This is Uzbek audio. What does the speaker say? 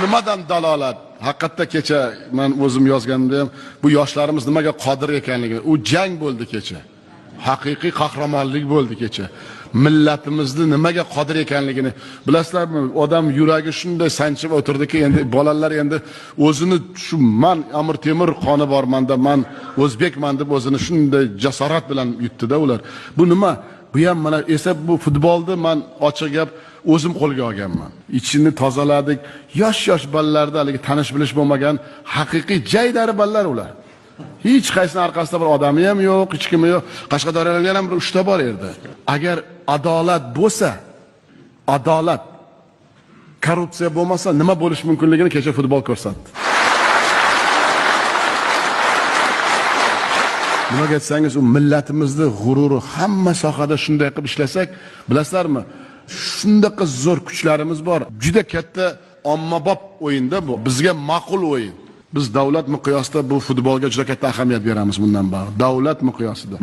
nimadan dalolat? Haqiqatda kecha men o'zim yozganda ham bu yoshlarimiz nimaga qodir ekanligi, u jang bo'ldi kecha. Haqiqiy qahramonlik bo'ldi kecha. Millatimizni nimaga qodir ekanligini bilasizlarmi? Odam yuragi shunday sanchib o'tirdiki, endi bolalar endi o'zini shu men Amir Temur qoni bormanda, men o'zbekman deb o'zini shunday jasorat bilan yutdi-da ular. Bu nima? Bu ham mana esa bu futbolda men ochiq gap o'zim qo'lga olganman. Ichini tozaladik. Yosh bolalarda haligi tanish bilish bo'lmagan haqiqiy jaydari bolalar ular. Hech qaysini orqasida bir odami ham yo'q, hech kimi yo'q. Qashqadaryoda ham bir 3 ta bor edi. Agar adolat bo'lsa, adolat, korrupsiya bo'lmasa nima bo'lish mumkinligini kecha futbol ko'rsatdi. Nima aytsangiz, u millatimizni g'ururi hamma sohada shunday qilib ishlasak, bilasizlarmi? Shundaqa zo'r kuchlarimiz bor. Juda katta ommabop o'yinda bu. Bizga ma'qul o'yin. Biz davlat miqyosida bu futbolga juda katta ahamiyat beramiz bundan beri. Davlat miqyosida.